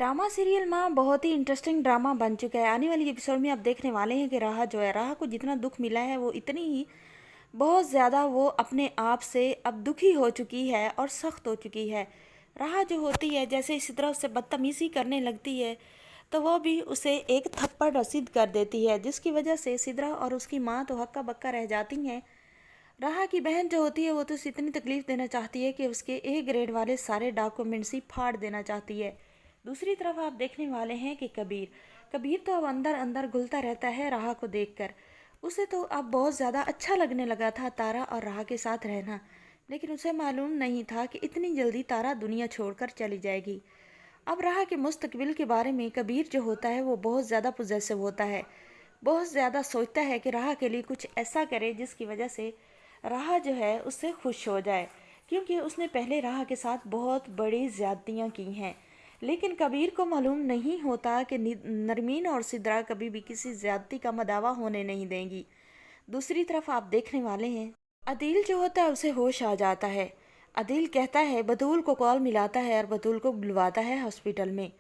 Drama serial माँ बहुत ही interesting drama बन चुका है। आने वाली एपिसोड में आप देखने वाले हैं कि राह जो है, राह को जितना दुख मिला है वो इतनी ही बहुत ज़्यादा वो अपने आप से अब दुखी हो चुकी है और सख्त हो चुकी है। राह जो होती है जैसे इसी तरह उससे बदतमीज़ी करने लगती है तो वो भी उसे एक थप्पड़ रसीद कर देती है, जिसकी वजह से सिद्रा और उसकी माँ तो हक्का बक्का रह जाती हैं। राह की बहन जो होती है वो तो उसे इतनी तकलीफ़ देना चाहती है कि उसके ए ग्रेड वाले सारे डॉक्यूमेंट्स ही फाड़ देना चाहती है। दूसरी तरफ आप देखने वाले हैं कि कबीर कबीर तो अब अंदर अंदर घुलता रहता है राह को देखकर। उसे तो अब बहुत ज़्यादा अच्छा लगने लगा था तारा और राह के साथ रहना, लेकिन उसे मालूम नहीं था कि इतनी जल्दी तारा दुनिया छोड़कर चली जाएगी। अब राह के मुस्तकबिल के बारे में कबीर जो होता है वो बहुत ज़्यादा पॉजेसिव होता है, बहुत ज़्यादा सोचता है कि राह के लिए कुछ ऐसा करे जिसकी वजह से राह जो है उससे खुश हो जाए, क्योंकि उसने पहले राह के साथ बहुत बड़ी ज़्यादतियाँ की हैं। लेकिन कबीर को मालूम नहीं होता कि नरमीन और सिद्रा कभी भी किसी ज़्यादती का मदावा होने नहीं देंगी। दूसरी तरफ आप देखने वाले हैं अदील जो होता है उसे होश आ जाता है। अदील कहता है, बतूल को कॉल मिलाता है और बतूल को बुलवाता है हॉस्पिटल में।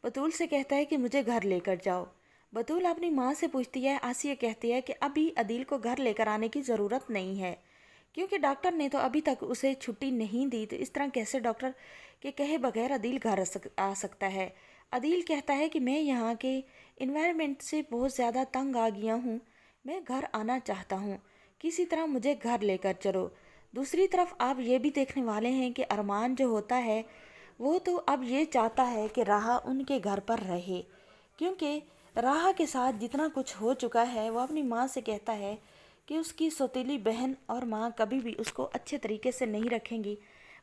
बतूल से कहता है कि मुझे घर लेकर जाओ। बतूल अपनी माँ से पूछती है, आसिया कहती है कि अभी अदील को घर लेकर आने की ज़रूरत नहीं है, क्योंकि डॉक्टर ने तो अभी तक उसे छुट्टी नहीं दी, तो इस तरह कैसे डॉक्टर के कहे बगैर अदील घर आ सकता है। अदील कहता है कि मैं यहाँ के इन्वायरमेंट से बहुत ज़्यादा तंग आ गया हूँ, मैं घर आना चाहता हूँ, किसी तरह मुझे घर लेकर चलो। दूसरी तरफ आप ये भी देखने वाले हैं कि अरमान जो होता है वो तो अब ये चाहता है कि राह उनके घर पर रहे, क्योंकि राह के साथ जितना कुछ हो चुका है वो अपनी माँ से कहता है कि उसकी सौतेली बहन और माँ कभी भी उसको अच्छे तरीके से नहीं रखेंगी।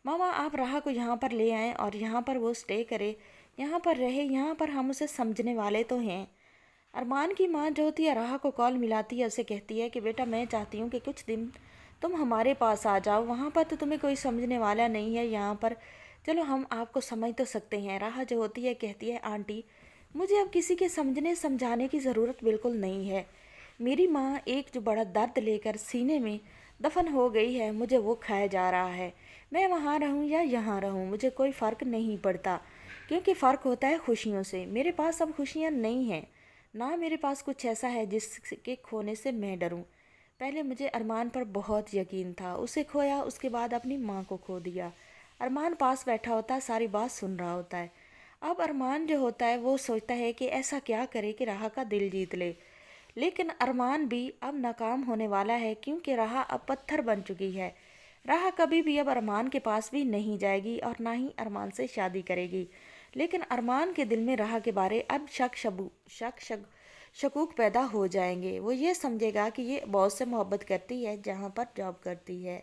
मामा आप राह को यहाँ पर ले आएँ और यहाँ पर वो स्टे करे, यहाँ पर रहे, यहाँ पर हम उसे समझने वाले तो हैं। अरमान की माँ जो होती है राह को कॉल मिलाती है, उसे कहती है कि बेटा मैं चाहती हूँ कि कुछ दिन तुम हमारे पास आ जाओ, वहाँ पर तो तुम्हें कोई समझने वाला नहीं है, यहाँ पर चलो हम आपको समझ तो सकते हैं। राह जो होती है कहती है, आंटी मुझे अब किसी के समझने समझाने की ज़रूरत बिल्कुल नहीं है। मेरी माँ एक जो बड़ा दर्द लेकर सीने में दफन हो गई है, मुझे वो खाया जा रहा है। मैं वहाँ रहूँ या यहाँ रहूँ मुझे कोई फ़र्क नहीं पड़ता, क्योंकि फ़र्क होता है खुशियों से। मेरे पास अब खुशियाँ नहीं हैं, ना मेरे पास कुछ ऐसा है जिसके खोने से मैं डरूँ। पहले मुझे अरमान पर बहुत यकीन था, उसे खोया, उसके बाद अपनी माँ को खो दिया। अरमान पास बैठा होता है, सारी बात सुन रहा होता है। अब अरमान जो होता है वो सोचता है कि ऐसा क्या करे कि राह का दिल जीत ले, लेकिन अरमान भी अब नाकाम होने वाला है, क्योंकि राह अब पत्थर बन चुकी है। राह कभी भी अब अरमान के पास भी नहीं जाएगी और ना ही अरमान से शादी करेगी। लेकिन अरमान के दिल में राह के बारे अब शकूक पैदा हो जाएंगे। वो ये समझेगा कि ये बॉस से मोहब्बत करती है जहाँ पर जॉब करती है।